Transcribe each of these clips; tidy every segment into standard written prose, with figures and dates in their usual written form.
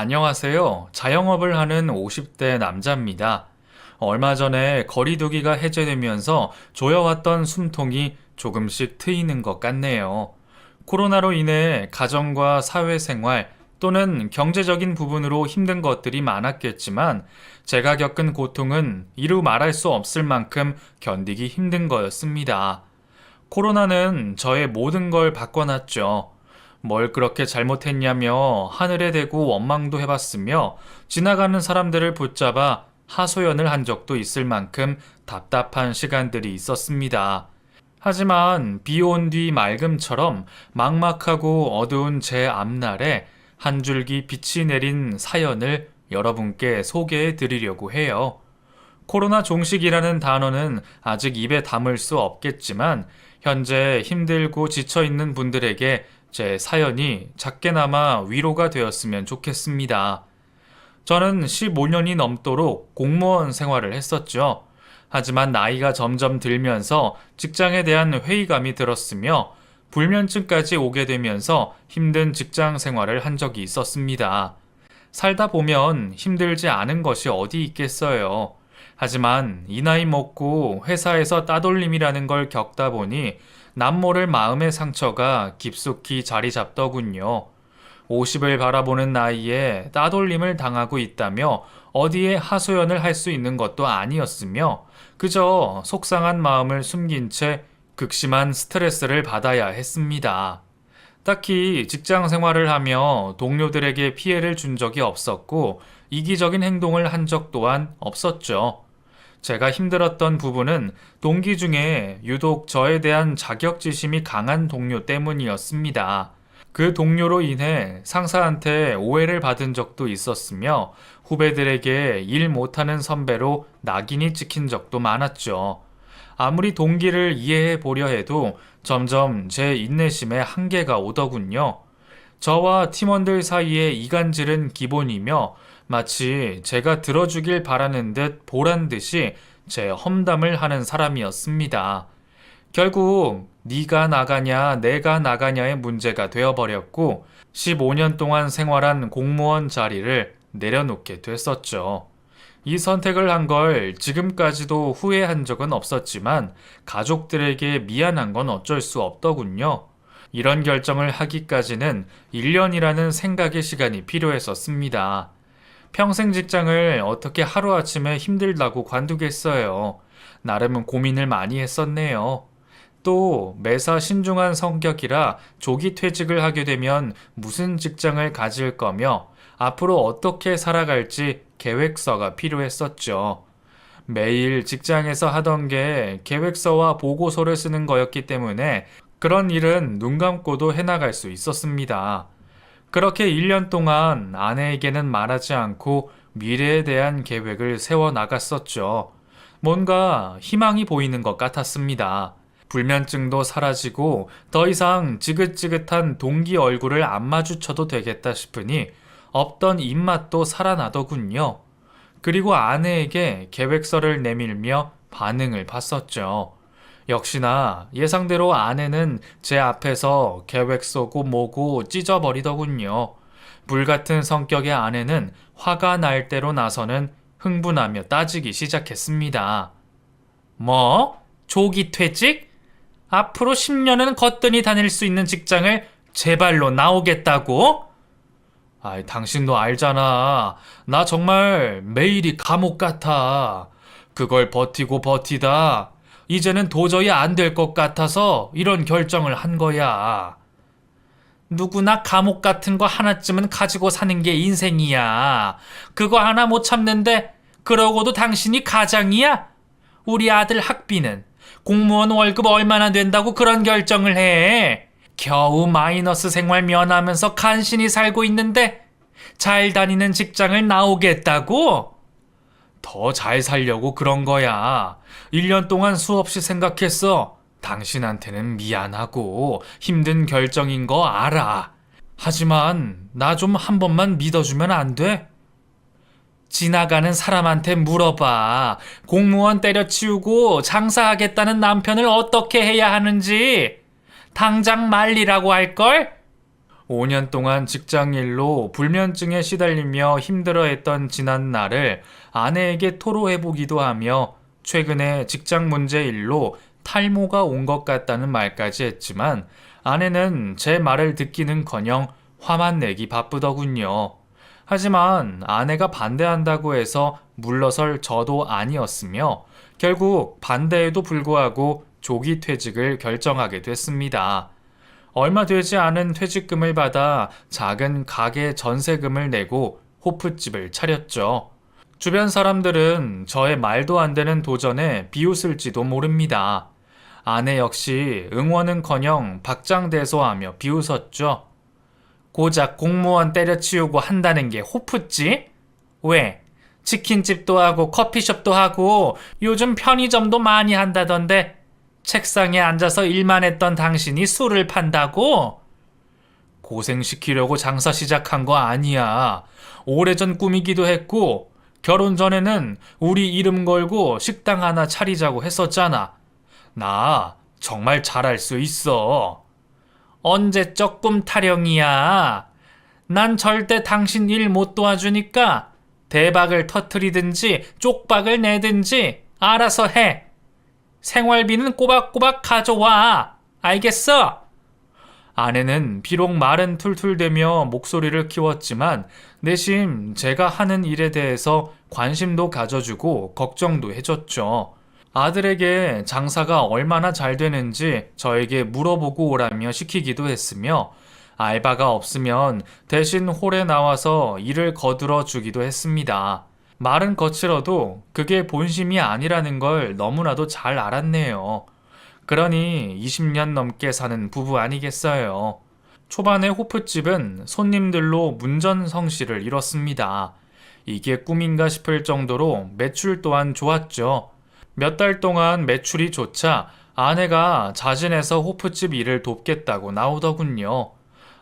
안녕하세요. 자영업을 하는 50대 남자입니다. 얼마 전에 거리두기가 해제되면서 조여왔던 숨통이 조금씩 트이는 것 같네요. 코로나로 인해 가정과 사회생활 또는 경제적인 부분으로 힘든 것들이 많았겠지만 제가 겪은 고통은 이루 말할 수 없을 만큼 견디기 힘든 거였습니다. 코로나는 저의 모든 걸 바꿔놨죠. 뭘 그렇게 잘못했냐며 하늘에 대고 원망도 해봤으며 지나가는 사람들을 붙잡아 하소연을 한 적도 있을 만큼 답답한 시간들이 있었습니다. 하지만 비 온 뒤 맑음처럼 막막하고 어두운 제 앞날에 한 줄기 빛이 내린 사연을 여러분께 소개해 드리려고 해요. 코로나 종식이라는 단어는 아직 입에 담을 수 없겠지만 현재 힘들고 지쳐 있는 분들에게 제 사연이 작게나마 위로가 되었으면 좋겠습니다. 저는 15년이 넘도록 공무원 생활을 했었죠. 하지만 나이가 점점 들면서 직장에 대한 회의감이 들었으며 불면증까지 오게 되면서 힘든 직장 생활을 한 적이 있었습니다. 살다 보면 힘들지 않은 것이 어디 있겠어요. 하지만 이 나이 먹고 회사에서 따돌림이라는 걸 겪다 보니 남모를 마음의 상처가 깊숙이 자리 잡더군요. 50을 바라보는 나이에 따돌림을 당하고 있다며 어디에 하소연을 할 수 있는 것도 아니었으며 그저 속상한 마음을 숨긴 채 극심한 스트레스를 받아야 했습니다. 딱히 직장 생활을 하며 동료들에게 피해를 준 적이 없었고 이기적인 행동을 한 적 또한 없었죠. 제가 힘들었던 부분은 동기 중에 유독 저에 대한 자격지심이 강한 동료 때문이었습니다. 그 동료로 인해 상사한테 오해를 받은 적도 있었으며 후배들에게 일 못하는 선배로 낙인이 찍힌 적도 많았죠. 아무리 동기를 이해해 보려 해도 점점 제 인내심에 한계가 오더군요. 저와 팀원들 사이의 이간질은 기본이며 마치 제가 들어주길 바라는 듯 보란 듯이 제 험담을 하는 사람이었습니다. 결국 네가 나가냐 내가 나가냐의 문제가 되어버렸고 15년 동안 생활한 공무원 자리를 내려놓게 됐었죠. 이 선택을 한 걸 지금까지도 후회한 적은 없었지만 가족들에게 미안한 건 어쩔 수 없더군요. 이런 결정을 하기까지는 1년이라는 생각의 시간이 필요했었습니다. 평생 직장을 어떻게 하루아침에 힘들다고 관두겠어요. 나름 고민을 많이 했었네요. 또 매사 신중한 성격이라 조기 퇴직을 하게 되면 무슨 직장을 가질 거며 앞으로 어떻게 살아갈지 계획서가 필요했었죠. 매일 직장에서 하던 게 계획서와 보고서를 쓰는 거였기 때문에 그런 일은 눈 감고도 해나갈 수 있었습니다. 그렇게 1년 동안 아내에게는 말하지 않고 미래에 대한 계획을 세워 나갔었죠. 뭔가 희망이 보이는 것 같았습니다. 불면증도 사라지고 더 이상 지긋지긋한 동기 얼굴을 안 마주쳐도 되겠다 싶으니 없던 입맛도 살아나더군요. 그리고 아내에게 계획서를 내밀며 반응을 봤었죠. 역시나 예상대로 아내는 제 앞에서 계획서고 뭐고 찢어버리더군요. 불같은 성격의 아내는 화가 날 대로 나서는 흥분하며 따지기 시작했습니다. 뭐? 조기 퇴직? 앞으로 10년은 거뜬히 다닐 수 있는 직장을 제발로 나오겠다고? 아이, 당신도 알잖아. 나 정말 매일이 감옥 같아. 그걸 버티고 버티다 이제는 도저히 안 될 것 같아서 이런 결정을 한 거야. 누구나 감옥 같은 거 하나쯤은 가지고 사는 게 인생이야. 그거 하나 못 참는데 그러고도 당신이 가장이야? 우리 아들 학비는 공무원 월급 얼마나 된다고 그런 결정을 해? 겨우 마이너스 생활 면하면서 간신히 살고 있는데 잘 다니는 직장을 나오겠다고? 더 잘 살려고 그런 거야. 1년 동안 수없이 생각했어. 당신한테는 미안하고 힘든 결정인 거 알아. 하지만 나 좀 한 번만 믿어주면 안 돼? 지나가는 사람한테 물어봐. 공무원 때려치우고 장사하겠다는 남편을 어떻게 해야 하는지. 당장 말리라고 할걸? 5년 동안 직장일로 불면증에 시달리며 힘들어했던 지난 날을 아내에게 토로해보기도 하며 최근에 직장 문제 일로 탈모가 온 것 같다는 말까지 했지만 아내는 제 말을 듣기는커녕 화만 내기 바쁘더군요. 하지만 아내가 반대한다고 해서 물러설 저도 아니었으며 결국 반대에도 불구하고 조기 퇴직을 결정하게 됐습니다. 얼마 되지 않은 퇴직금을 받아 작은 가게 전세금을 내고 호프집을 차렸죠. 주변 사람들은 저의 말도 안 되는 도전에 비웃을지도 모릅니다. 아내 역시 응원은커녕 박장대소하며 비웃었죠. 고작 공무원 때려치우고 한다는 게 호프집? 왜? 치킨집도 하고 커피숍도 하고 요즘 편의점도 많이 한다던데 책상에 앉아서 일만 했던 당신이 술을 판다고? 고생시키려고 장사 시작한 거 아니야. 오래전 꿈이기도 했고 결혼 전에는 우리 이름 걸고 식당 하나 차리자고 했었잖아. 나 정말 잘할 수 있어. 언제적 꿈 타령이야. 난 절대 당신 일 못 도와주니까 대박을 터트리든지 쪽박을 내든지 알아서 해. 생활비는 꼬박꼬박 가져와. 알겠어? 아내는 비록 말은 툴툴대며 목소리를 키웠지만 내심 제가 하는 일에 대해서 관심도 가져주고 걱정도 해줬죠. 아들에게 장사가 얼마나 잘 되는지 저에게 물어보고 오라며 시키기도 했으며 알바가 없으면 대신 홀에 나와서 일을 거들어 주기도 했습니다. 말은 거칠어도 그게 본심이 아니라는 걸 너무나도 잘 알았네요. 그러니 20년 넘게 사는 부부 아니겠어요. 초반에 호프집은 손님들로 문전성시를 이뤘습니다. 이게 꿈인가 싶을 정도로 매출 또한 좋았죠. 몇 달 동안 매출이 좋자 아내가 자진해서 호프집 일을 돕겠다고 나오더군요.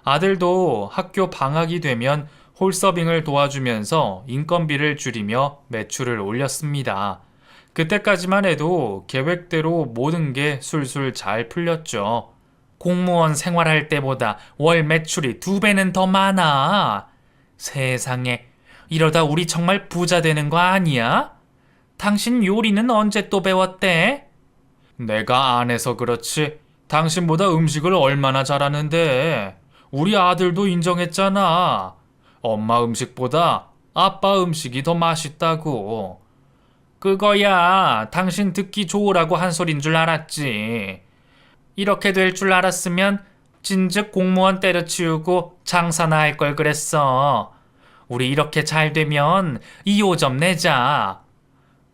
아들도 학교 방학이 되면 홀서빙을 도와주면서 인건비를 줄이며 매출을 올렸습니다. 그때까지만 해도 계획대로 모든 게 술술 잘 풀렸죠. 공무원 생활할 때보다 월 매출이 2배는 더 많아. 세상에, 이러다 우리 정말 부자 되는 거 아니야? 당신 요리는 언제 또 배웠대? 내가 안 해서 그렇지. 당신보다 음식을 얼마나 잘하는데. 우리 아들도 인정했잖아. 엄마 음식보다 아빠 음식이 더 맛있다고. 그거야 당신 듣기 좋으라고 한 소린 줄 알았지. 이렇게 될 줄 알았으면 진즉 공무원 때려치우고 장사나 할 걸 그랬어. 우리 이렇게 잘 되면 2호점 내자.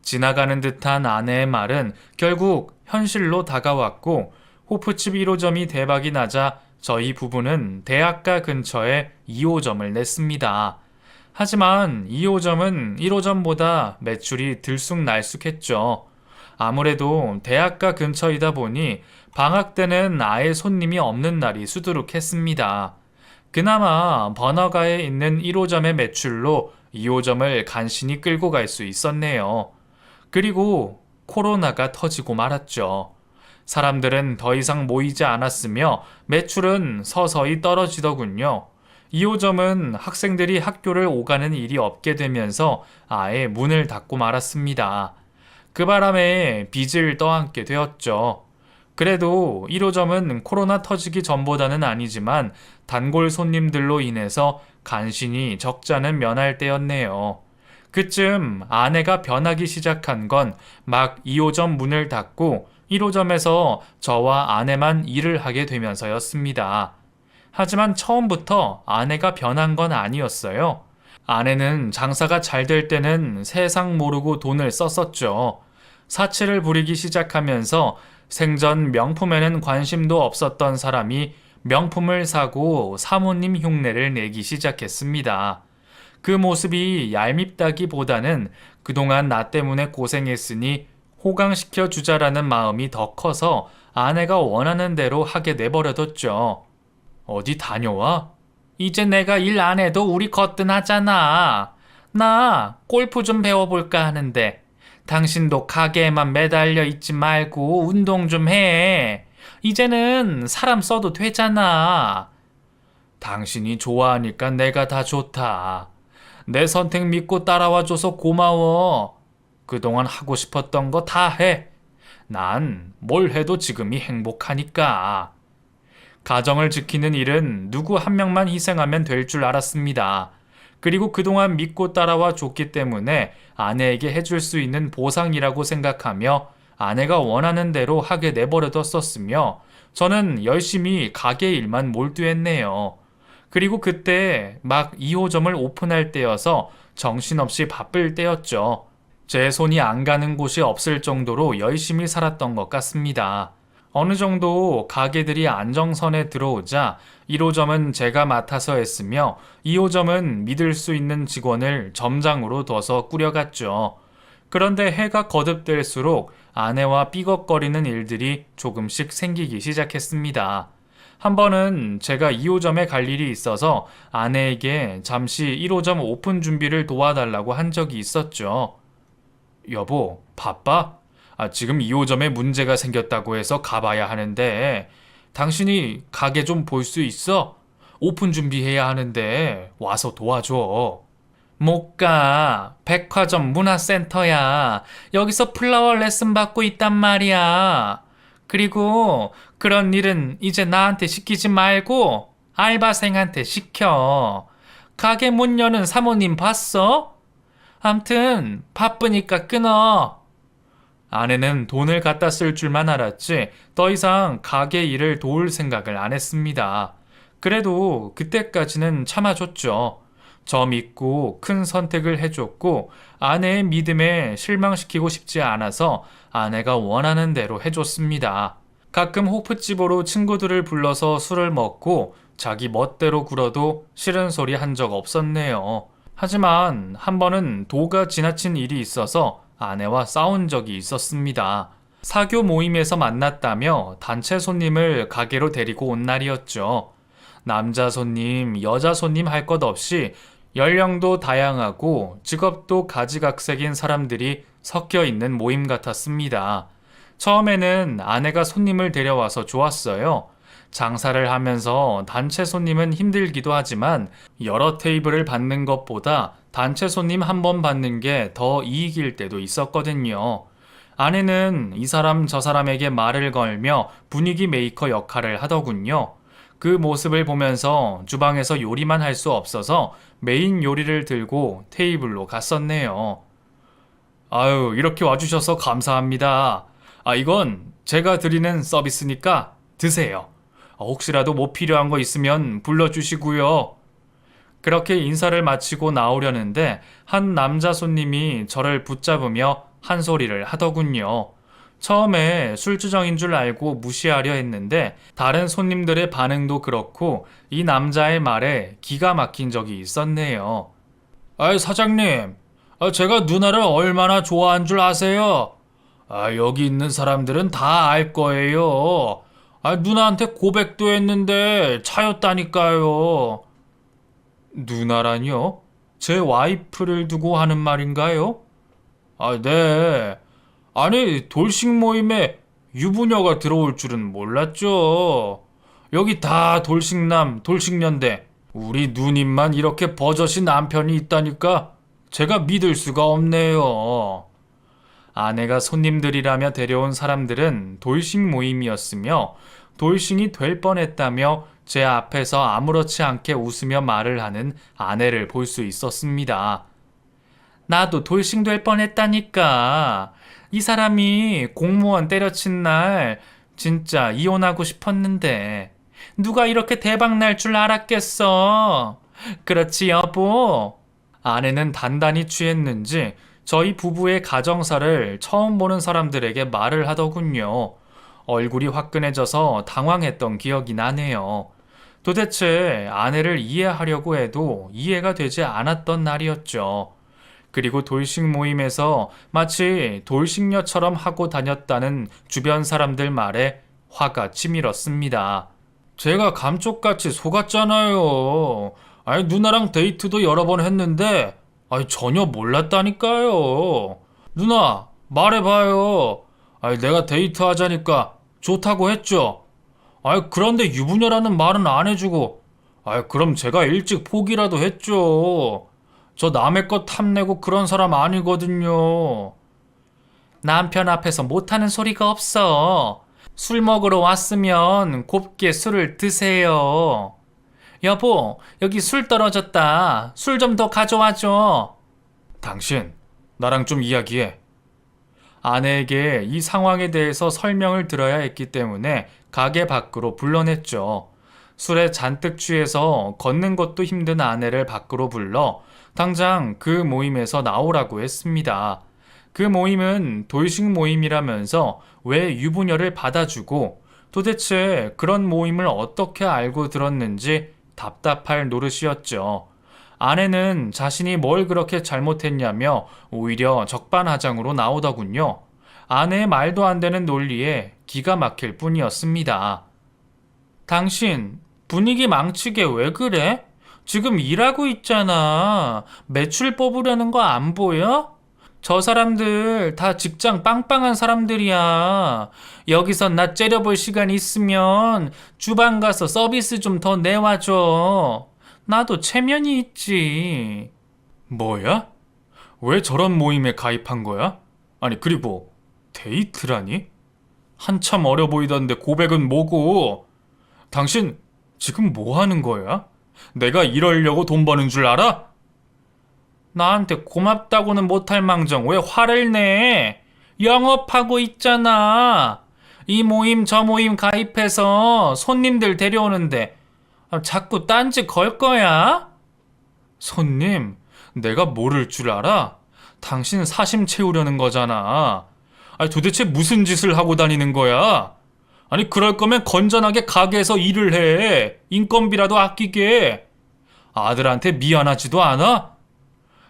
지나가는 듯한 아내의 말은 결국 현실로 다가왔고 호프집 1호점이 대박이 나자 저희 부부는 대학가 근처에 2호점을 냈습니다. 하지만 2호점은 1호점보다 매출이 들쑥날쑥했죠. 아무래도 대학가 근처이다 보니 방학 때는 아예 손님이 없는 날이 수두룩했습니다. 그나마 번화가에 있는 1호점의 매출로 2호점을 간신히 끌고 갈 수 있었네요. 그리고 코로나가 터지고 말았죠. 사람들은 더 이상 모이지 않았으며 매출은 서서히 떨어지더군요. 2호점은 학생들이 학교를 오가는 일이 없게 되면서 아예 문을 닫고 말았습니다. 그 바람에 빚을 떠안게 되었죠. 그래도 1호점은 코로나 터지기 전보다는 아니지만 단골 손님들로 인해서 간신히 적자는 면할 때였네요. 그쯤 아내가 변하기 시작한 건 막 2호점 문을 닫고 1호점에서 저와 아내만 일을 하게 되면서였습니다. 하지만 처음부터 아내가 변한 건 아니었어요. 아내는 장사가 잘 될 때는 세상 모르고 돈을 썼었죠. 사치를 부리기 시작하면서 생전 명품에는 관심도 없었던 사람이 명품을 사고 사모님 흉내를 내기 시작했습니다. 그 모습이 얄밉다기보다는 그동안 나 때문에 고생했으니 호강시켜 주자라는 마음이 더 커서 아내가 원하는 대로 하게 내버려뒀죠. 어디 다녀와? 이제 내가 일 안 해도 우리 거뜬하잖아. 나 골프 좀 배워볼까 하는데 당신도 가게에만 매달려 있지 말고 운동 좀 해. 이제는 사람 써도 되잖아. 당신이 좋아하니까 내가 다 좋다. 내 선택 믿고 따라와줘서 고마워. 그동안 하고 싶었던 거 다 해. 난 뭘 해도 지금이 행복하니까. 가정을 지키는 일은 누구 한 명만 희생하면 될 줄 알았습니다. 그리고 그동안 믿고 따라와 줬기 때문에 아내에게 해줄 수 있는 보상이라고 생각하며 아내가 원하는 대로 하게 내버려뒀었으며 저는 열심히 가게 일만 몰두했네요. 그리고 그때 막 2호점을 오픈할 때여서 정신없이 바쁠 때였죠. 제 손이 안 가는 곳이 없을 정도로 열심히 살았던 것 같습니다. 어느 정도 가게들이 안정선에 들어오자 1호점은 제가 맡아서 했으며 2호점은 믿을 수 있는 직원을 점장으로 둬서 꾸려갔죠. 그런데 해가 거듭될수록 아내와 삐걱거리는 일들이 조금씩 생기기 시작했습니다. 한 번은 제가 2호점에 갈 일이 있어서 아내에게 잠시 1호점 오픈 준비를 도와달라고 한 적이 있었죠. 여보, 바빠? 지금 2호점에 문제가 생겼다고 해서 가봐야 하는데 당신이 가게 좀 볼 수 있어? 오픈 준비해야 하는데 와서 도와줘. 못 가. 백화점 문화센터야. 여기서 플라워 레슨 받고 있단 말이야. 그리고 그런 일은 이제 나한테 시키지 말고 알바생한테 시켜. 가게 문 여는 사모님 봤어? 암튼 바쁘니까 끊어. 아내는 돈을 갖다 쓸 줄만 알았지 더 이상 가게 일을 도울 생각을 안 했습니다. 그래도 그때까지는 참아줬죠. 저 믿고 큰 선택을 해줬고 아내의 믿음에 실망시키고 싶지 않아서 아내가 원하는 대로 해줬습니다. 가끔 호프집으로 친구들을 불러서 술을 먹고 자기 멋대로 굴어도 싫은 소리 한 적 없었네요. 하지만 한 번은 도가 지나친 일이 있어서 아내와 싸운 적이 있었습니다. 사교 모임에서 만났다며 단체 손님을 가게로 데리고 온 날이었죠. 남자 손님, 여자 손님 할 것 없이 연령도 다양하고 직업도 가지각색인 사람들이 섞여 있는 모임 같았습니다. 처음에는 아내가 손님을 데려와서 좋았어요. 장사를 하면서 단체 손님은 힘들기도 하지만 여러 테이블을 받는 것보다 단체 손님 한 번 받는 게 더 이익일 때도 있었거든요. 아내는 이 사람 저 사람에게 말을 걸며 분위기 메이커 역할을 하더군요. 그 모습을 보면서 주방에서 요리만 할 수 없어서 메인 요리를 들고 테이블로 갔었네요. 아유, 이렇게 와주셔서 감사합니다. 이건 제가 드리는 서비스니까 드세요. 혹시라도 뭐 필요한 거 있으면 불러주시고요. 그렇게 인사를 마치고 나오려는데 한 남자 손님이 저를 붙잡으며 한 소리를 하더군요. 처음에 술주정인 줄 알고 무시하려 했는데 다른 손님들의 반응도 그렇고 이 남자의 말에 기가 막힌 적이 있었네요. 사장님, 제가 누나를 얼마나 좋아한 줄 아세요? 여기 있는 사람들은 다 알 거예요. 누나한테 고백도 했는데 차였다니까요. 누나라뇨? 제 와이프를 두고 하는 말인가요? 네. 아니, 돌식 모임에 유부녀가 들어올 줄은 몰랐죠. 여기 다 돌식남, 돌식년대. 우리 누님만 이렇게 버젓이 남편이 있다니까 제가 믿을 수가 없네요. 아내가 손님들이라며 데려온 사람들은 돌식 모임이었으며 돌싱이 될 뻔했다며 제 앞에서 아무렇지 않게 웃으며 말을 하는 아내를 볼 수 있었습니다. 나도 돌싱 될 뻔했다니까. 이 사람이 공무원 때려친 날 진짜 이혼하고 싶었는데 누가 이렇게 대박 날 줄 알았겠어. 그렇지 여보. 아내는 단단히 취했는지 저희 부부의 가정사를 처음 보는 사람들에게 말을 하더군요. 얼굴이 화끈해져서 당황했던 기억이 나네요. 도대체 아내를 이해하려고 해도 이해가 되지 않았던 날이었죠. 그리고 돌식 모임에서 마치 돌식녀처럼 하고 다녔다는 주변 사람들 말에 화가 치밀었습니다. 제가 감쪽같이 속았잖아요. 누나랑 데이트도 여러 번 했는데 전혀 몰랐다니까요. 누나, 말해봐요. 내가 데이트하자니까 좋다고 했죠. 그런데 유부녀라는 말은 안 해주고 그럼 제가 일찍 포기라도 했죠. 저 남의 것 탐내고 그런 사람 아니거든요. 남편 앞에서 못하는 소리가 없어. 술 먹으러 왔으면 곱게 술을 드세요. 여보, 여기 술 떨어졌다. 술 좀 더 가져와줘. 당신, 나랑 좀 이야기해. 아내에게 이 상황에 대해서 설명을 들어야 했기 때문에 가게 밖으로 불러냈죠. 술에 잔뜩 취해서 걷는 것도 힘든 아내를 밖으로 불러 당장 그 모임에서 나오라고 했습니다. 그 모임은 돌식 모임이라면서 왜 유부녀를 받아주고 도대체 그런 모임을 어떻게 알고 들었는지 답답할 노릇이었죠. 아내는 자신이 뭘 그렇게 잘못했냐며 오히려 적반하장으로 나오더군요. 아내의 말도 안 되는 논리에 기가 막힐 뿐이었습니다. 당신, 분위기 망치게 왜 그래? 지금 일하고 있잖아. 매출 뽑으려는 거 안 보여? 저 사람들 다 직장 빵빵한 사람들이야. 여기서 나 째려볼 시간 있으면 주방 가서 서비스 좀 더 내와줘. 나도 체면이 있지. 뭐야? 왜 저런 모임에 가입한 거야? 아니, 그리고 데이트라니? 한참 어려 보이던데 고백은 뭐고? 당신 지금 뭐 하는 거야? 내가 이러려고 돈 버는 줄 알아? 나한테 고맙다고는 못할 망정 왜 화를 내? 영업하고 있잖아. 이 모임 저 모임 가입해서 손님들 데려오는데 자꾸 딴지 걸 거야? 손님, 내가 모를 줄 알아? 당신 사심 채우려는 거잖아. 아니, 도대체 무슨 짓을 하고 다니는 거야? 아니, 그럴 거면 건전하게 가게에서 일을 해. 인건비라도 아끼게. 아들한테 미안하지도 않아?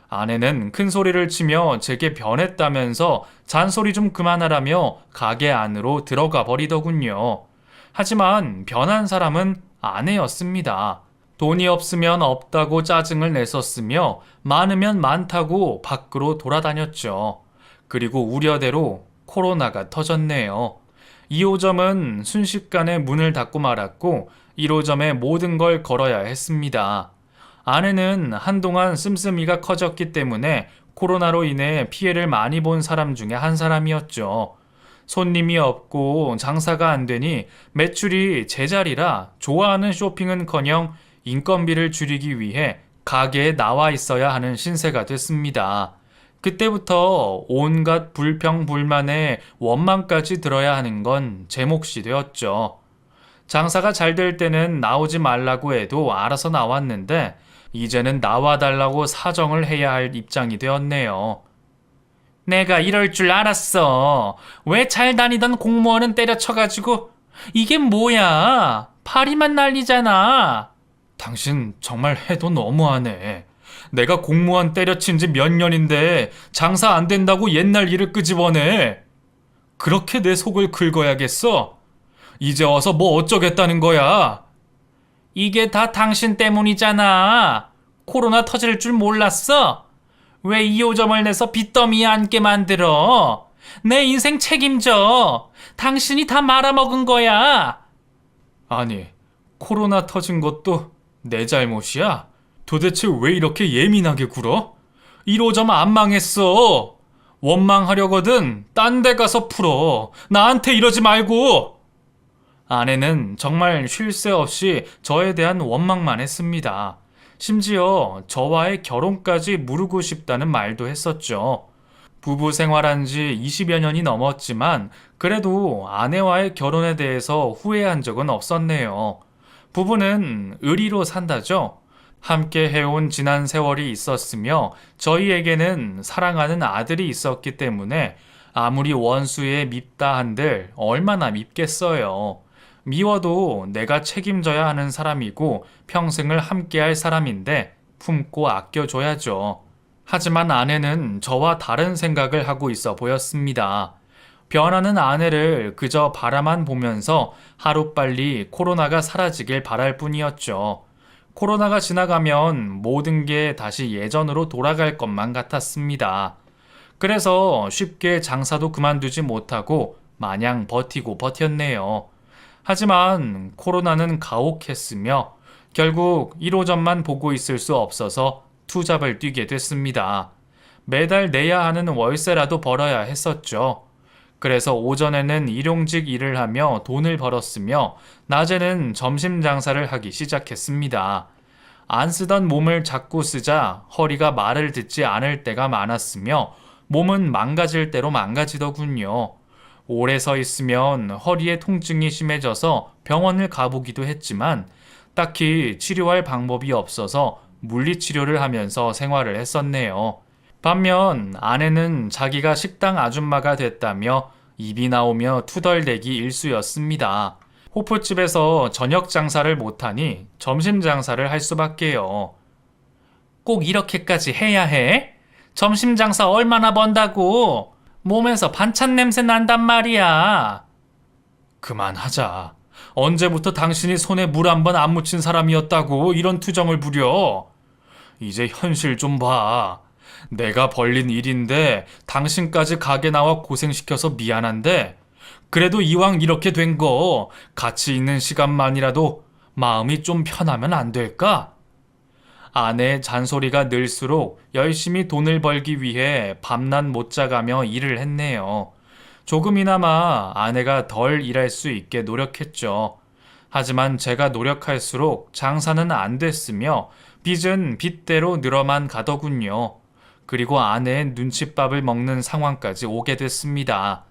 아내는 큰 소리를 치며 제게 변했다면서 잔소리 좀 그만하라며 가게 안으로 들어가 버리더군요. 하지만 변한 사람은 아내였습니다. 돈이 없으면 없다고 짜증을 냈었으며 많으면 많다고 밖으로 돌아다녔죠. 그리고 우려대로 코로나가 터졌네요. 2호점은 순식간에 문을 닫고 말았고 1호점에 모든 걸 걸어야 했습니다. 아내는 한동안 씀씀이가 커졌기 때문에 코로나로 인해 피해를 많이 본 사람 중에 한 사람이었죠. 손님이 없고 장사가 안 되니 매출이 제자리라 좋아하는 쇼핑은커녕 인건비를 줄이기 위해 가게에 나와 있어야 하는 신세가 됐습니다. 그때부터 온갖 불평불만에 원망까지 들어야 하는 건 제 몫이 되었죠. 장사가 잘 될 때는 나오지 말라고 해도 알아서 나왔는데 이제는 나와달라고 사정을 해야 할 입장이 되었네요. 내가 이럴 줄 알았어. 왜 잘 다니던 공무원은 때려쳐가지고 이게 뭐야? 파리만 날리잖아. 당신 정말 해도 너무하네. 내가 공무원 때려친 지 몇 년인데 장사 안 된다고 옛날 일을 끄집어내. 그렇게 내 속을 긁어야겠어? 이제 와서 뭐 어쩌겠다는 거야? 이게 다 당신 때문이잖아. 코로나 터질 줄 몰랐어? 왜 2호점을 내서 빚더미에 앉게 만들어? 내 인생 책임져. 당신이 다 말아먹은 거야. 아니, 코로나 터진 것도 내 잘못이야? 도대체 왜 이렇게 예민하게 굴어? 1호점 안 망했어. 원망하려거든 딴 데 가서 풀어. 나한테 이러지 말고. 아내는 정말 쉴 새 없이 저에 대한 원망만 했습니다. 심지어 저와의 결혼까지 무르고 싶다는 말도 했었죠. 부부 생활한 지 20여 년이 넘었지만 그래도 아내와의 결혼에 대해서 후회한 적은 없었네요. 부부는 의리로 산다죠. 함께 해온 지난 세월이 있었으며 저희에게는 사랑하는 아들이 있었기 때문에 아무리 원수에 밉다 한들 얼마나 밉겠어요. 미워도 내가 책임져야 하는 사람이고 평생을 함께할 사람인데 품고 아껴줘야죠. 하지만 아내는 저와 다른 생각을 하고 있어 보였습니다. 변하는 아내를 그저 바라만 보면서 하루빨리 코로나가 사라지길 바랄 뿐이었죠. 코로나가 지나가면 모든 게 다시 예전으로 돌아갈 것만 같았습니다. 그래서 쉽게 장사도 그만두지 못하고 마냥 버티고 버텼네요. 하지만 코로나는 가혹했으며 결국 1호점만 보고 있을 수 없어서 투잡을 뛰게 됐습니다. 매달 내야 하는 월세라도 벌어야 했었죠. 그래서 오전에는 일용직 일을 하며 돈을 벌었으며 낮에는 점심 장사를 하기 시작했습니다. 안 쓰던 몸을 자꾸 쓰자 허리가 말을 듣지 않을 때가 많았으며 몸은 망가질 대로 망가지더군요. 오래 서 있으면 허리에 통증이 심해져서 병원을 가보기도 했지만 딱히 치료할 방법이 없어서 물리치료를 하면서 생활을 했었네요. 반면 아내는 자기가 식당 아줌마가 됐다며 입이 나오며 투덜대기 일쑤였습니다. 호프집에서 저녁 장사를 못하니 점심 장사를 할 수밖에요. 꼭 이렇게까지 해야 해? 점심 장사 얼마나 번다고? 몸에서 반찬 냄새 난단 말이야. 그만하자. 언제부터 당신이 손에 물 한 번 안 묻힌 사람이었다고 이런 투정을 부려? 이제 현실 좀 봐. 내가 벌린 일인데 당신까지 가게 나와 고생시켜서 미안한데 그래도 이왕 이렇게 된 거 같이 있는 시간만이라도 마음이 좀 편하면 안 될까? 아내의 잔소리가 늘수록 열심히 돈을 벌기 위해 밤낮 못 자가며 일을 했네요. 조금이나마 아내가 덜 일할 수 있게 노력했죠. 하지만 제가 노력할수록 장사는 안 됐으며 빚은 빚대로 늘어만 가더군요. 그리고 아내의 눈칫밥을 먹는 상황까지 오게 됐습니다.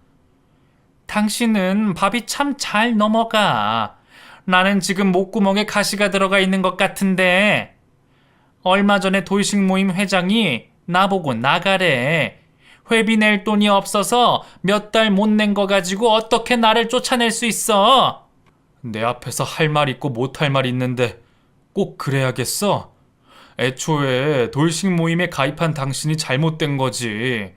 당신은 밥이 참 잘 넘어가. 나는 지금 목구멍에 가시가 들어가 있는 것 같은데. 얼마 전에 돌식 모임 회장이 나보고 나가래. 회비 낼 돈이 없어서 몇 달 못 낸 거 가지고 어떻게 나를 쫓아낼 수 있어? 내 앞에서 할 말 있고 못 할 말 있는데 꼭 그래야겠어? 애초에 돌식 모임에 가입한 당신이 잘못된 거지.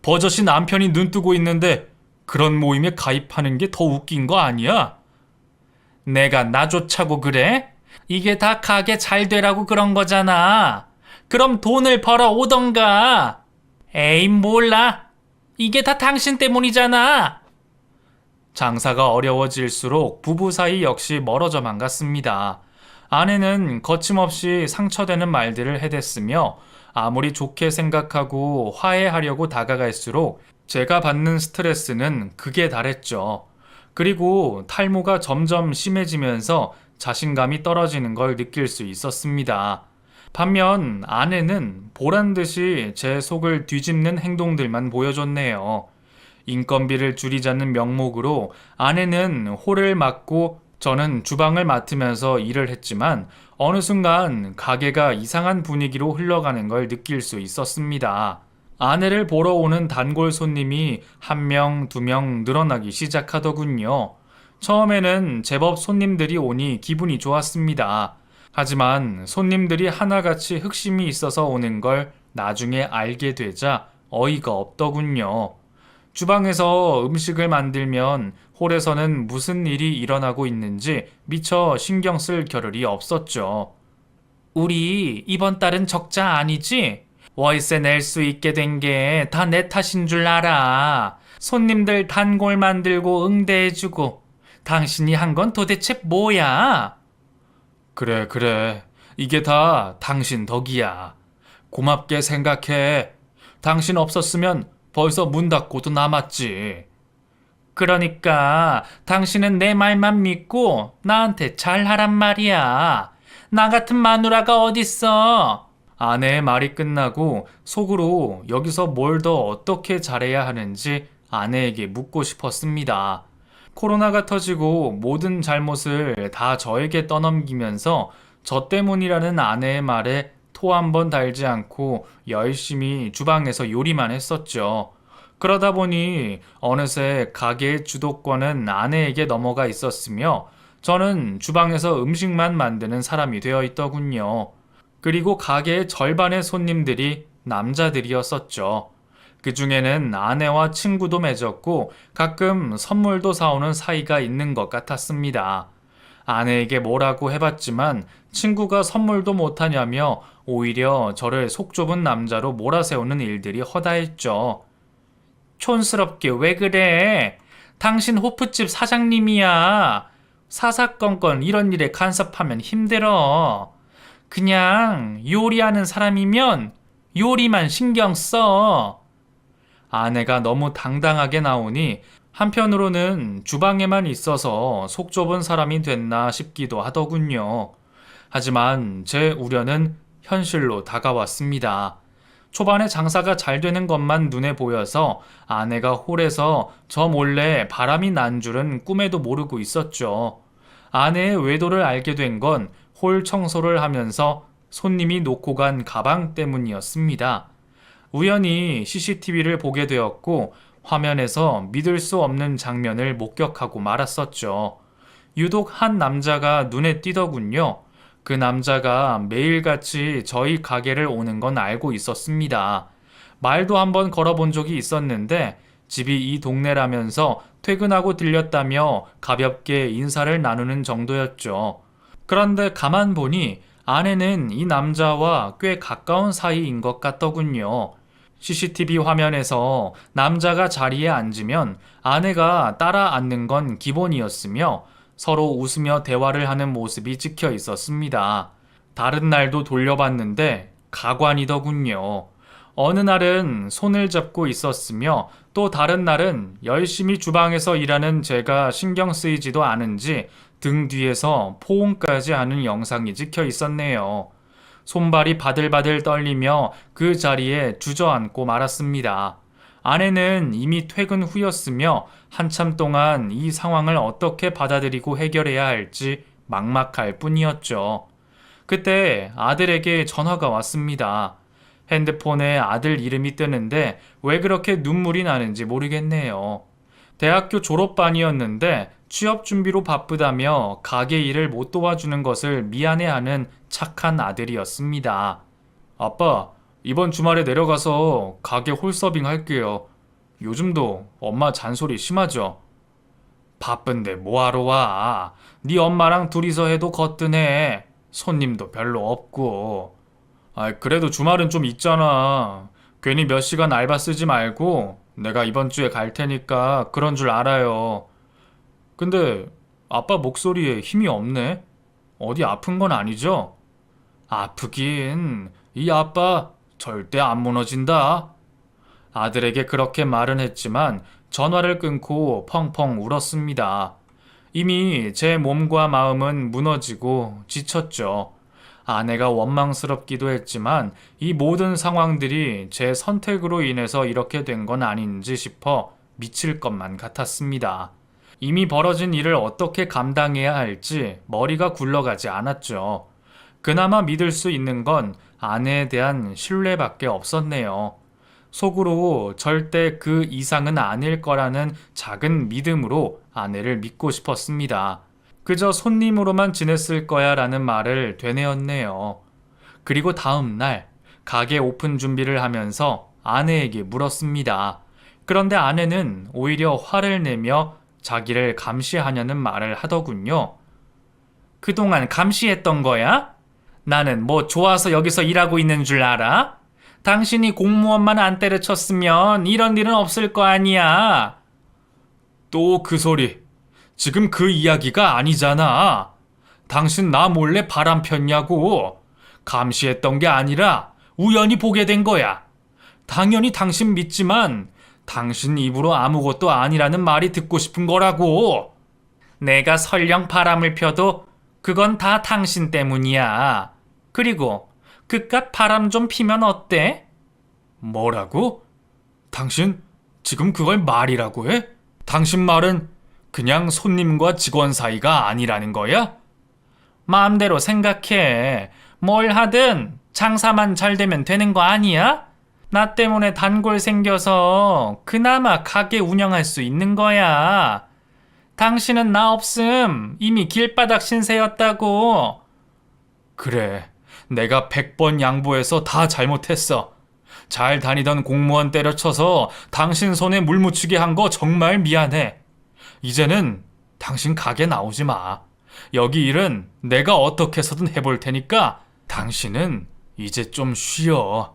버젓이 남편이 눈뜨고 있는데 그런 모임에 가입하는 게 더 웃긴 거 아니야? 내가 나 좋자고 그래? 이게 다 가게 잘 되라고 그런 거잖아. 그럼 돈을 벌어 오던가. 에이 몰라. 이게 다 당신 때문이잖아. 장사가 어려워질수록 부부 사이 역시 멀어져만 갔습니다. 아내는 거침없이 상처되는 말들을 해댔으며 아무리 좋게 생각하고 화해하려고 다가갈수록 제가 받는 스트레스는 극에 달했죠. 그리고 탈모가 점점 심해지면서 자신감이 떨어지는 걸 느낄 수 있었습니다. 반면 아내는 보란듯이 제 속을 뒤집는 행동들만 보여줬네요. 인건비를 줄이자는 명목으로 아내는 홀을 맡고 저는 주방을 맡으면서 일을 했지만 어느 순간 가게가 이상한 분위기로 흘러가는 걸 느낄 수 있었습니다. 아내를 보러 오는 단골 손님이 1명, 2명 늘어나기 시작하더군요. 처음에는 제법 손님들이 오니 기분이 좋았습니다. 하지만 손님들이 하나같이 흑심이 있어서 오는 걸 나중에 알게 되자 어이가 없더군요. 주방에서 음식을 만들면 홀에서는 무슨 일이 일어나고 있는지 미처 신경 쓸 겨를이 없었죠. 우리 이번 달은 적자 아니지? 월세 낼 수 있게 된 게 다 내 탓인 줄 알아. 손님들 단골 만들고 응대해주고 당신이 한 건 도대체 뭐야? 그래. 이게 다 당신 덕이야. 고맙게 생각해. 당신 없었으면 벌써 문 닫고도 남았지. 그러니까 당신은 내 말만 믿고 나한테 잘하란 말이야. 나 같은 마누라가 어딨어? 아내의 말이 끝나고 속으로 여기서 뭘 더 어떻게 잘해야 하는지 아내에게 묻고 싶었습니다. 코로나가 터지고 모든 잘못을 다 저에게 떠넘기면서 저 때문이라는 아내의 말에 토 한 번 달지 않고 열심히 주방에서 요리만 했었죠. 그러다 보니 어느새 가게의 주도권은 아내에게 넘어가 있었으며 저는 주방에서 음식만 만드는 사람이 되어 있더군요. 그리고 가게의 절반의 손님들이 남자들이었었죠. 그 중에는 아내와 친구도 맺었고 가끔 선물도 사오는 사이가 있는 것 같았습니다. 아내에게 뭐라고 해봤지만 친구가 선물도 못하냐며 오히려 저를 속 좁은 남자로 몰아세우는 일들이 허다했죠. 촌스럽게 왜 그래? 당신 호프집 사장님이야. 사사건건 이런 일에 간섭하면 힘들어. 그냥 요리하는 사람이면 요리만 신경 써. 아내가 너무 당당하게 나오니 한편으로는 주방에만 있어서 속 좁은 사람이 됐나 싶기도 하더군요. 하지만 제 우려는 현실로 다가왔습니다. 초반에 장사가 잘 되는 것만 눈에 보여서 아내가 홀에서 저 몰래 바람이 난 줄은 꿈에도 모르고 있었죠. 아내의 외도를 알게 된 건 홀 청소를 하면서 손님이 놓고 간 가방 때문이었습니다. 우연히 CCTV를 보게 되었고 화면에서 믿을 수 없는 장면을 목격하고 말았었죠. 유독 한 남자가 눈에 띄더군요. 그 남자가 매일같이 저희 가게를 오는 건 알고 있었습니다. 말도 한번 걸어본 적이 있었는데 집이 이 동네라면서 퇴근하고 들렸다며 가볍게 인사를 나누는 정도였죠. 그런데 가만 보니 아내는 이 남자와 꽤 가까운 사이인 것 같더군요. CCTV 화면에서 남자가 자리에 앉으면 아내가 따라 앉는 건 기본이었으며 서로 웃으며 대화를 하는 모습이 찍혀 있었습니다. 다른 날도 돌려봤는데 가관이더군요. 어느 날은 손을 잡고 있었으며 또 다른 날은 열심히 주방에서 일하는 제가 신경 쓰이지도 않은지 등 뒤에서 포옹까지 하는 영상이 찍혀 있었네요. 손발이 바들바들 떨리며 그 자리에 주저앉고 말았습니다. 아내는 이미 퇴근 후였으며 한참 동안 이 상황을 어떻게 받아들이고 해결해야 할지 막막할 뿐이었죠. 그때 아들에게 전화가 왔습니다. 핸드폰에 아들 이름이 뜨는데 왜 그렇게 눈물이 나는지 모르겠네요. 대학교 졸업반이었는데 취업 준비로 바쁘다며 가게 일을 못 도와주는 것을 미안해하는 착한 아들이었습니다. 아빠, 이번 주말에 내려가서 가게 홀서빙 할게요. 요즘도 엄마 잔소리 심하죠? 바쁜데 뭐하러 와? 네 엄마랑 둘이서 해도 거뜬해. 손님도 별로 없고. 그래도 주말은 좀 있잖아. 괜히 몇 시간 알바 쓰지 말고 내가 이번 주에 갈 테니까 그런 줄 알아요. 근데 아빠 목소리에 힘이 없네? 어디 아픈 건 아니죠? 아프긴. 이 아빠 절대 안 무너진다. 아들에게 그렇게 말은 했지만 전화를 끊고 펑펑 울었습니다. 이미 제 몸과 마음은 무너지고 지쳤죠. 아내가 원망스럽기도 했지만 이 모든 상황들이 제 선택으로 인해서 이렇게 된 건 아닌지 싶어 미칠 것만 같았습니다. 이미 벌어진 일을 어떻게 감당해야 할지 머리가 굴러가지 않았죠. 그나마 믿을 수 있는 건 아내에 대한 신뢰밖에 없었네요. 속으로 절대 그 이상은 아닐 거라는 작은 믿음으로 아내를 믿고 싶었습니다. 그저 손님으로만 지냈을 거야 라는 말을 되뇌었네요. 그리고 다음 날 가게 오픈 준비를 하면서 아내에게 물었습니다. 그런데 아내는 오히려 화를 내며 자기를 감시하냐는 말을 하더군요. 그동안 감시했던 거야? 나는 뭐 좋아서 여기서 일하고 있는 줄 알아? 당신이 공무원만 안 때려쳤으면 이런 일은 없을 거 아니야. 또 그 소리. 지금 그 이야기가 아니잖아. 당신 나 몰래 바람 폈냐고. 감시했던 게 아니라 우연히 보게 된 거야. 당연히 당신 믿지만 당신 입으로 아무것도 아니라는 말이 듣고 싶은 거라고. 내가 설령 바람을 펴도 그건 다 당신 때문이야. 그리고 그깟 바람 좀 피면 어때? 뭐라고? 당신 지금 그걸 말이라고 해? 당신 말은 그냥 손님과 직원 사이가 아니라는 거야? 마음대로 생각해. 뭘 하든 장사만 잘 되면 되는 거 아니야? 나 때문에 단골 생겨서 그나마 가게 운영할 수 있는 거야. 당신은 나 없음 이미 길바닥 신세였다고. 그래, 내가 100번 양보해서 다 잘못했어. 잘 다니던 공무원 때려쳐서 당신 손에 물 묻히게 한 거 정말 미안해. 이제는 당신 가게 나오지 마. 여기 일은 내가 어떻게 해서든 해볼 테니까 당신은 이제 좀 쉬어.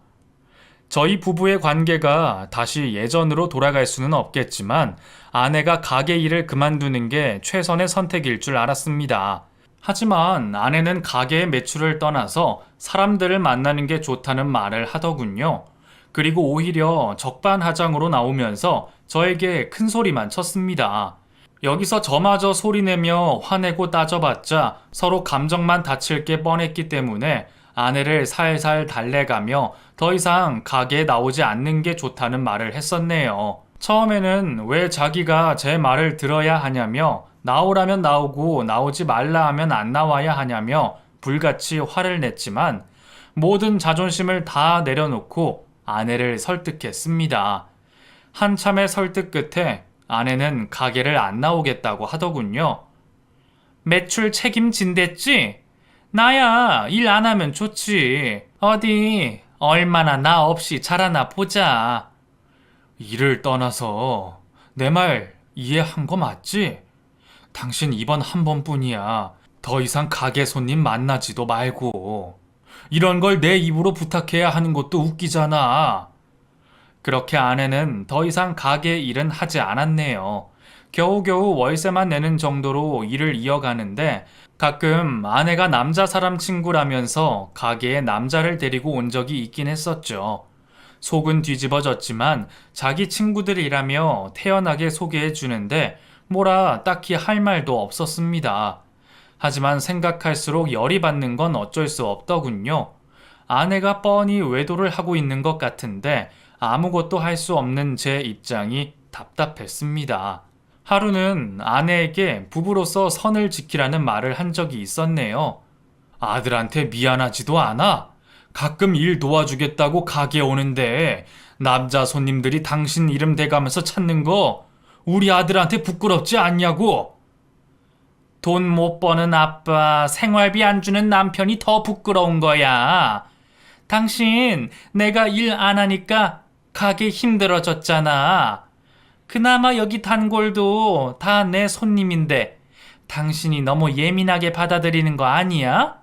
저희 부부의 관계가 다시 예전으로 돌아갈 수는 없겠지만 아내가 가게 일을 그만두는 게 최선의 선택일 줄 알았습니다. 하지만 아내는 가게의 매출을 떠나서 사람들을 만나는 게 좋다는 말을 하더군요. 그리고 오히려 적반하장으로 나오면서 저에게 큰 소리만 쳤습니다. 여기서 저마저 소리내며 화내고 따져봤자 서로 감정만 다칠 게 뻔했기 때문에 아내를 살살 달래가며 더 이상 가게에 나오지 않는 게 좋다는 말을 했었네요. 처음에는 왜 자기가 제 말을 들어야 하냐며 나오라면 나오고 나오지 말라 하면 안 나와야 하냐며 불같이 화를 냈지만 모든 자존심을 다 내려놓고 아내를 설득했습니다. 한참의 설득 끝에 아내는 가게를 안 나오겠다고 하더군요. 매출 책임진댔지? 나야 일 안 하면 좋지. 어디 얼마나 나 없이 잘하나 보자. 일을 떠나서 내 말 이해한 거 맞지? 당신 이번 한 번뿐이야. 더 이상 가게 손님 만나지도 말고. 이런 걸 내 입으로 부탁해야 하는 것도 웃기잖아. 그렇게 아내는 더 이상 가게 일은 하지 않았네요. 겨우겨우 월세만 내는 정도로 일을 이어가는데 가끔 아내가 남자 사람 친구라면서 가게에 남자를 데리고 온 적이 있긴 했었죠. 속은 뒤집어졌지만 자기 친구들이라며 태연하게 소개해 주는데 뭐라 딱히 할 말도 없었습니다. 하지만 생각할수록 열이 받는 건 어쩔 수 없더군요. 아내가 뻔히 외도를 하고 있는 것 같은데 아무것도 할 수 없는 제 입장이 답답했습니다. 하루는 아내에게 부부로서 선을 지키라는 말을 한 적이 있었네요. 아들한테 미안하지도 않아? 가끔 일 도와주겠다고 가게 오는데 남자 손님들이 당신 이름 대가면서 찾는 거 우리 아들한테 부끄럽지 않냐고? 돈 못 버는 아빠, 생활비 안 주는 남편이 더 부끄러운 거야. 당신 내가 일 안 하니까 가게 힘들어졌잖아. 그나마 여기 단골도 다 내 손님인데 당신이 너무 예민하게 받아들이는 거 아니야?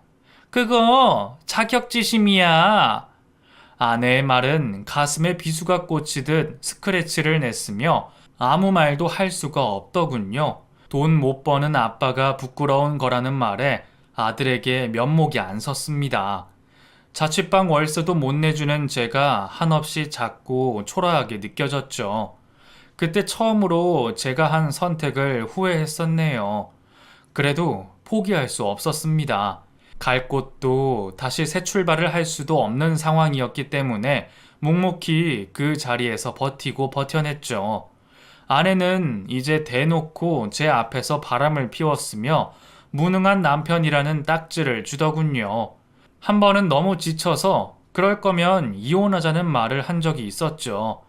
그거 자격지심이야. 아내의 말은 가슴에 비수가 꽂히듯 스크래치를 냈으며 아무 말도 할 수가 없더군요. 돈 못 버는 아빠가 부끄러운 거라는 말에 아들에게 면목이 안 섰습니다. 자취방 월세도 못 내주는 제가 한없이 작고 초라하게 느껴졌죠. 그때 처음으로 제가 한 선택을 후회했었네요. 그래도 포기할 수 없었습니다. 갈 곳도 다시 새 출발을 할 수도 없는 상황이었기 때문에 묵묵히 그 자리에서 버티고 버텨냈죠. 아내는 이제 대놓고 제 앞에서 바람을 피웠으며 무능한 남편이라는 딱지를 주더군요. 한 번은 너무 지쳐서 그럴 거면 이혼하자는 말을 한 적이 있었죠.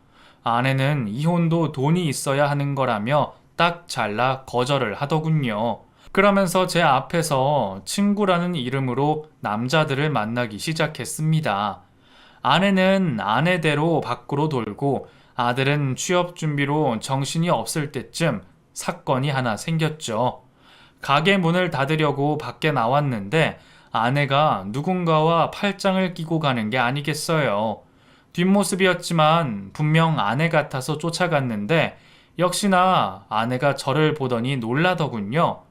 아내는 이혼도 돈이 있어야 하는 거라며 딱 잘라 거절을 하더군요. 그러면서 제 앞에서 친구라는 이름으로 남자들을 만나기 시작했습니다. 아내는 아내대로 밖으로 돌고 아들은 취업 준비로 정신이 없을 때쯤 사건이 하나 생겼죠. 가게 문을 닫으려고 밖에 나왔는데 아내가 누군가와 팔짱을 끼고 가는 게 아니겠어요. 뒷모습이었지만 분명 아내 같아서 쫓아갔는데 역시나 아내가 저를 보더니 놀라더군요.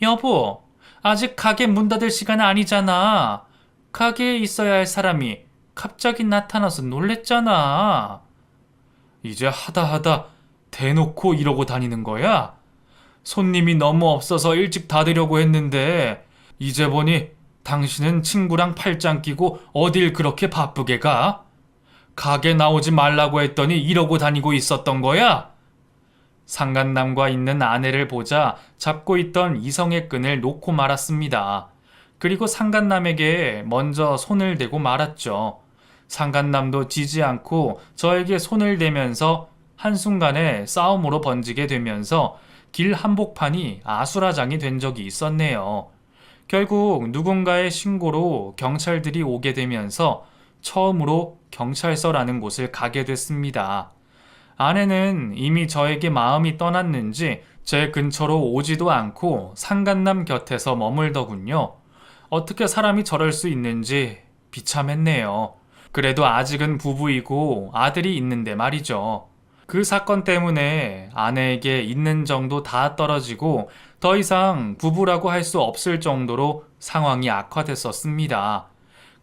여보, 아직 가게 문 닫을 시간 아니잖아. 가게에 있어야 할 사람이 갑자기 나타나서 놀랬잖아. 이제 하다 대놓고 이러고 다니는 거야? 손님이 너무 없어서 일찍 닫으려고 했는데 이제 보니 당신은 친구랑 팔짱 끼고 어딜 그렇게 바쁘게 가? 가게 나오지 말라고 했더니 이러고 다니고 있었던 거야? 상간남과 있는 아내를 보자 잡고 있던 이성의 끈을 놓고 말았습니다. 그리고 상간남에게 먼저 손을 대고 말았죠. 상간남도 지지 않고 저에게 손을 대면서 한순간에 싸움으로 번지게 되면서 길 한복판이 아수라장이 된 적이 있었네요. 결국 누군가의 신고로 경찰들이 오게 되면서 처음으로 경찰서라는 곳을 가게 됐습니다. 아내는 이미 저에게 마음이 떠났는지 제 근처로 오지도 않고 상간남 곁에서 머물더군요. 어떻게 사람이 저럴 수 있는지 비참했네요. 그래도 아직은 부부이고 아들이 있는데 말이죠. 그 사건 때문에 아내에게 있는 정도 다 떨어지고 더 이상 부부라고 할 수 없을 정도로 상황이 악화됐었습니다.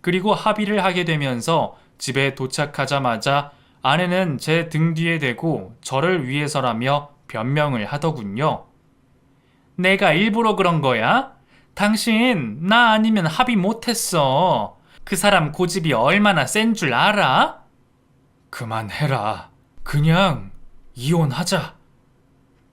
그리고 합의를 하게 되면서 집에 도착하자마자 아내는 제 등 뒤에 대고 저를 위해서라며 변명을 하더군요. 내가 일부러 그런 거야? 당신 나 아니면 합의 못했어. 그 사람 고집이 얼마나 센 줄 알아? 그만해라. 그냥 이혼하자.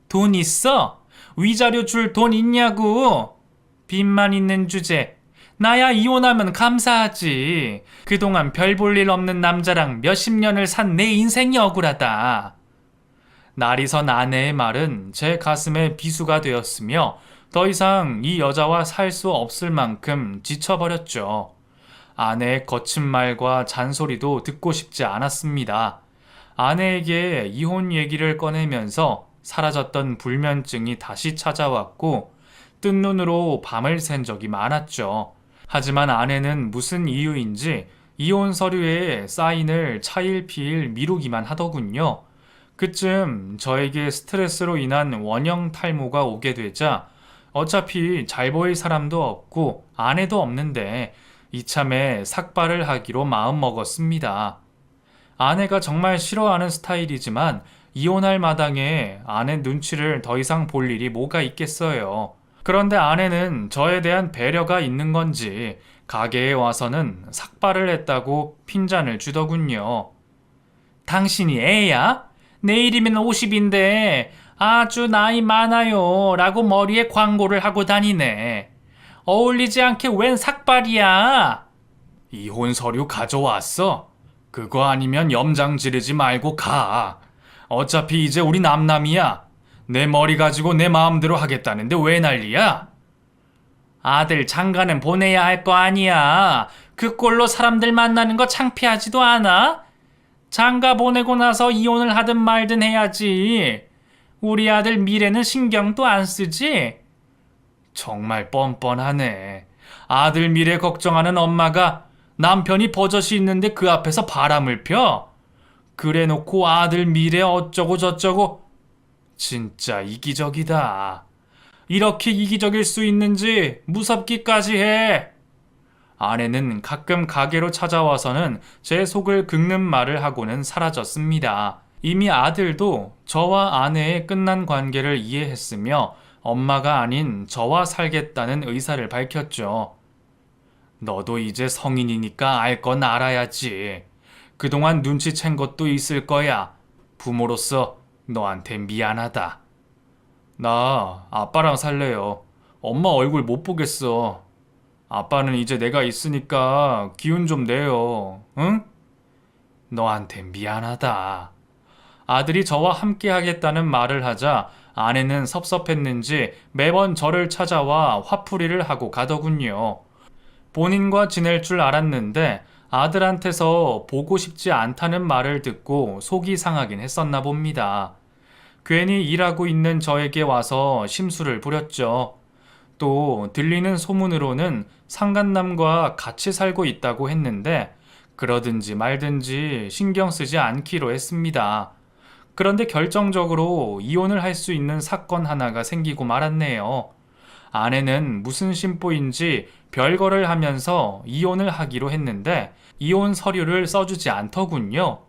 돈 있어? 위자료 줄 돈 있냐고. 빚만 있는 주제. 나야 이혼하면 감사하지. 그동안 별 볼 일 없는 남자랑 몇십 년을 산 내 인생이 억울하다. 날이 선 아내의 말은 제 가슴에 비수가 되었으며 더 이상 이 여자와 살 수 없을 만큼 지쳐버렸죠. 아내의 거친 말과 잔소리도 듣고 싶지 않았습니다. 아내에게 이혼 얘기를 꺼내면서 사라졌던 불면증이 다시 찾아왔고 뜬 눈으로 밤을 샌 적이 많았죠. 하지만 아내는 무슨 이유인지 이혼 서류에 사인을 차일피일 미루기만 하더군요. 그쯤 저에게 스트레스로 인한 원형 탈모가 오게 되자 어차피 잘 보일 사람도 없고 아내도 없는데 이참에 삭발을 하기로 마음먹었습니다. 아내가 정말 싫어하는 스타일이지만 이혼할 마당에 아내 눈치를 더 이상 볼 일이 뭐가 있겠어요. 그런데 아내는 저에 대한 배려가 있는 건지 가게에 와서는 삭발을 했다고 핀잔을 주더군요. 당신이 애야? 내일이면 50인데 아주 나이 많아요 라고 머리에 광고를 하고 다니네. 어울리지 않게 웬 삭발이야? 이혼 서류 가져왔어? 그거 아니면 염장 지르지 말고 가. 어차피 이제 우리 남남이야. 내 머리 가지고 내 마음대로 하겠다는데 왜 난리야? 아들 장가는 보내야 할 거 아니야. 그 꼴로 사람들 만나는 거 창피하지도 않아? 장가 보내고 나서 이혼을 하든 말든 해야지. 우리 아들 미래는 신경도 안 쓰지? 정말 뻔뻔하네. 아들 미래 걱정하는 엄마가 남편이 버젓이 있는데 그 앞에서 바람을 펴? 그래 놓고 아들 미래 어쩌고 저쩌고. 진짜 이기적이다. 이렇게 이기적일 수 있는지 무섭기까지 해. 아내는 가끔 가게로 찾아와서는 제 속을 긁는 말을 하고는 사라졌습니다. 이미 아들도 저와 아내의 끝난 관계를 이해했으며 엄마가 아닌 저와 살겠다는 의사를 밝혔죠. 너도 이제 성인이니까 알 건 알아야지. 그동안 눈치챈 것도 있을 거야. 부모로서 너한테 미안하다. 나 아빠랑 살래요. 엄마 얼굴 못 보겠어. 아빠는 이제 내가 있으니까 기운 좀 내요. 응? 너한테 미안하다. 아들이 저와 함께 하겠다는 말을 하자 아내는 섭섭했는지 매번 저를 찾아와 화풀이를 하고 가더군요. 본인과 지낼 줄 알았는데 아들한테서 보고 싶지 않다는 말을 듣고 속이 상하긴 했었나 봅니다. 괜히 일하고 있는 저에게 와서 심술을 부렸죠. 또 들리는 소문으로는 상간남과 같이 살고 있다고 했는데 그러든지 말든지 신경 쓰지 않기로 했습니다. 그런데 결정적으로 이혼을 할 수 있는 사건 하나가 생기고 말았네요. 아내는 무슨 심보인지 별거를 하면서 이혼을 하기로 했는데 이혼 서류를 써주지 않더군요.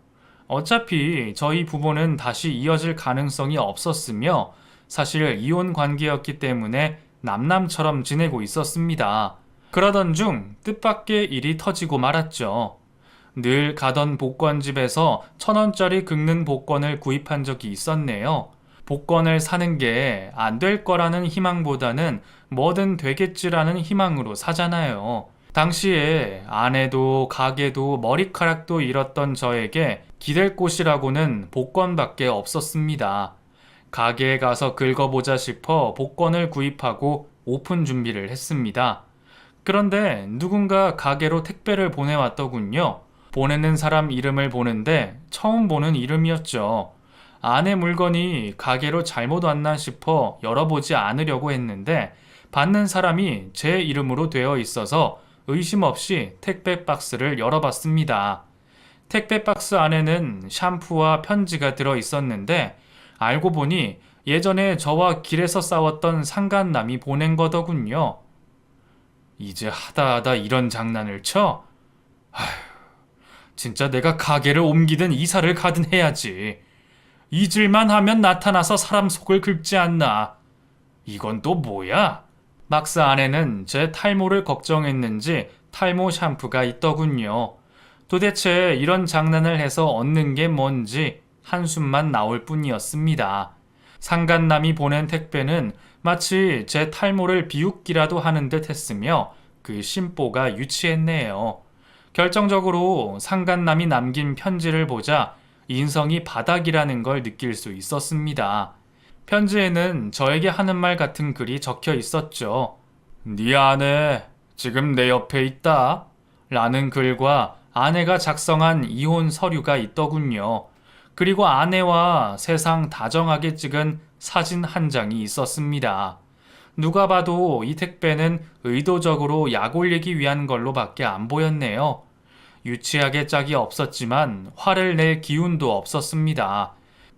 어차피 저희 부부는 다시 이어질 가능성이 없었으며 사실 이혼 관계였기 때문에 남남처럼 지내고 있었습니다. 그러던 중 뜻밖의 일이 터지고 말았죠. 늘 가던 복권집에서 1,000원짜리 긁는 복권을 구입한 적이 있었네요. 복권을 사는 게 안 될 거라는 희망보다는 뭐든 되겠지라는 희망으로 사잖아요. 당시에 아내도 가게도 머리카락도 잃었던 저에게 기댈 곳이라고는 복권밖에 없었습니다. 가게에 가서 긁어보자 싶어 복권을 구입하고 오픈 준비를 했습니다. 그런데 누군가 가게로 택배를 보내왔더군요. 보내는 사람 이름을 보는데 처음 보는 이름이었죠. 아내 물건이 가게로 잘못 왔나 싶어 열어보지 않으려고 했는데 받는 사람이 제 이름으로 되어 있어서 의심 없이 택배 박스를 열어봤습니다. 택배 박스 안에는 샴푸와 편지가 들어 있었는데 알고 보니 예전에 저와 길에서 싸웠던 상간남이 보낸 거더군요. 이제 하다 이런 장난을 쳐? 아휴, 진짜 내가 가게를 옮기든 이사를 가든 해야지. 잊을만 하면 나타나서 사람 속을 긁지 않나. 이건 또 뭐야? 박스 안에는 제 탈모를 걱정했는지 탈모 샴푸가 있더군요. 도대체 이런 장난을 해서 얻는 게 뭔지 한숨만 나올 뿐이었습니다. 상간남이 보낸 택배는 마치 제 탈모를 비웃기라도 하는 듯 했으며 그 심보가 유치했네요. 결정적으로 상간남이 남긴 편지를 보자 인성이 바닥이라는 걸 느낄 수 있었습니다. 편지에는 저에게 하는 말 같은 글이 적혀 있었죠. 네 아내 지금 내 옆에 있다 라는 글과 아내가 작성한 이혼 서류가 있더군요. 그리고 아내와 세상 다정하게 찍은 사진 한 장이 있었습니다. 누가 봐도 이 택배는 의도적으로 약 올리기 위한 걸로 밖에 안 보였네요. 유치하게 짝이 없었지만 화를 낼 기운도 없었습니다.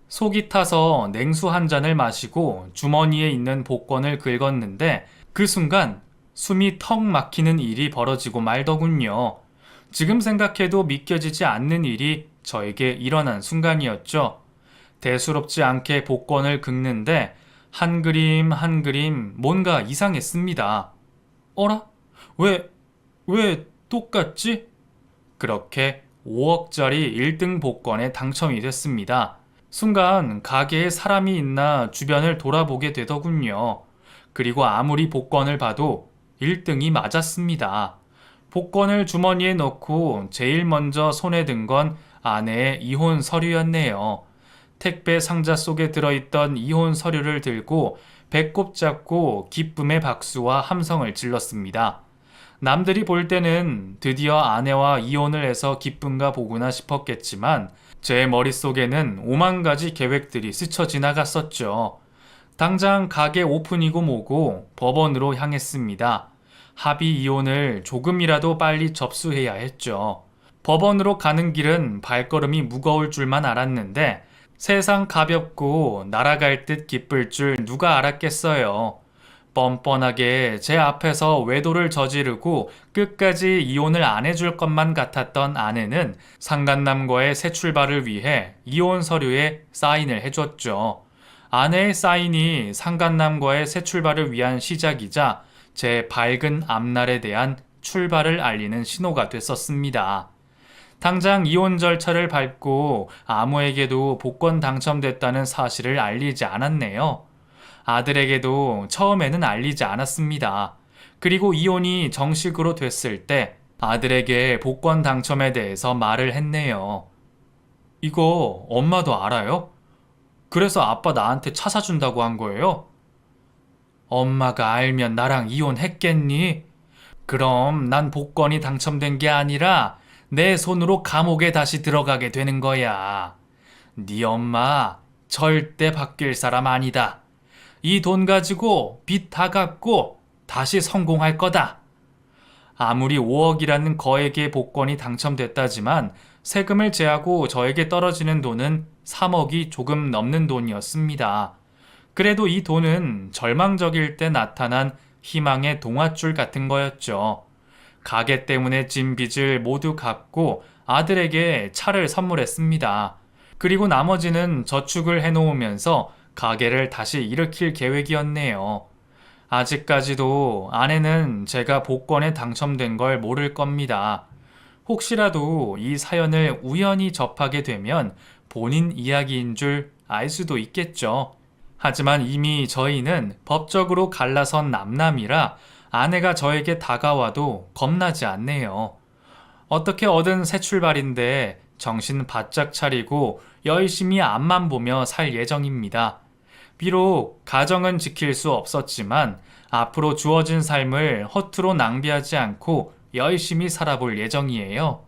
속이 타서 냉수 한 잔을 마시고 주머니에 있는 복권을 긁었는데 그 순간 숨이 턱 막히는 일이 벌어지고 말더군요. 지금 생각해도 믿겨지지 않는 일이 저에게 일어난 순간이었죠. 대수롭지 않게 복권을 긁는데 한 그림 한 그림 뭔가 이상했습니다. 어라? 왜 똑같지? 그렇게 5억짜리 1등 복권에 당첨이 됐습니다. 순간 가게에 사람이 있나 주변을 돌아보게 되더군요. 그리고 아무리 복권을 봐도 1등이 맞았습니다. 복권을 주머니에 넣고 제일 먼저 손에 든 건 아내의 이혼 서류였네요. 택배 상자 속에 들어있던 이혼 서류를 들고 배꼽 잡고 기쁨의 박수와 함성을 질렀습니다. 남들이 볼 때는 드디어 아내와 이혼을 해서 기쁜가 보구나 싶었겠지만 제 머릿속에는 오만 가지 계획들이 스쳐 지나갔었죠. 당장 가게 오픈이고 뭐고 법원으로 향했습니다. 합의 이혼을 조금이라도 빨리 접수해야 했죠. 법원으로 가는 길은 발걸음이 무거울 줄만 알았는데 세상 가볍고 날아갈 듯 기쁠 줄 누가 알았겠어요. 뻔뻔하게 제 앞에서 외도를 저지르고 끝까지 이혼을 안 해줄 것만 같았던 아내는 상간남과의 새 출발을 위해 이혼 서류에 사인을 해줬죠. 아내의 사인이 상간남과의 새 출발을 위한 시작이자 제 밝은 앞날에 대한 출발을 알리는 신호가 됐었습니다. 당장 이혼 절차를 밟고 아무에게도 복권 당첨됐다는 사실을 알리지 않았네요. 아들에게도 처음에는 알리지 않았습니다. 그리고 이혼이 정식으로 됐을 때 아들에게 복권 당첨에 대해서 말을 했네요. 이거 엄마도 알아요? 그래서 아빠 나한테 차 사준다고 한 거예요? 엄마가 알면 나랑 이혼했겠니? 그럼 난 복권이 당첨된 게 아니라 내 손으로 감옥에 다시 들어가게 되는 거야. 네 엄마 절대 바뀔 사람 아니다. 이 돈 가지고 빚 다 갚고 다시 성공할 거다. 아무리 5억이라는 거액의 복권이 당첨됐다지만 세금을 제하고 저에게 떨어지는 돈은 3억이 조금 넘는 돈이었습니다. 그래도 이 돈은 절망적일 때 나타난 희망의 동화줄 같은 거였죠. 가게 때문에 진 빚을 모두 갚고 아들에게 차를 선물했습니다. 그리고 나머지는 저축을 해놓으면서 가게를 다시 일으킬 계획이었네요. 아직까지도 아내는 제가 복권에 당첨된 걸 모를 겁니다. 혹시라도 이 사연을 우연히 접하게 되면 본인 이야기인 줄 알 수도 있겠죠. 하지만 이미 저희는 법적으로 갈라선 남남이라 아내가 저에게 다가와도 겁나지 않네요. 어떻게 얻은 새 출발인데 정신 바짝 차리고 열심히 앞만 보며 살 예정입니다. 비록 가정은 지킬 수 없었지만 앞으로 주어진 삶을 허투루 낭비하지 않고 열심히 살아볼 예정이에요.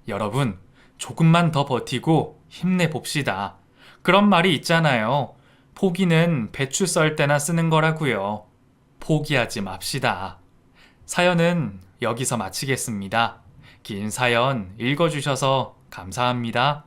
여러분, 조금만 더 버티고 힘내봅시다. 그런 말이 있잖아요. 포기는 배추 썰 때나 쓰는 거라고요. 포기하지 맙시다. 사연은 여기서 마치겠습니다. 긴 사연 읽어주셔서 감사합니다.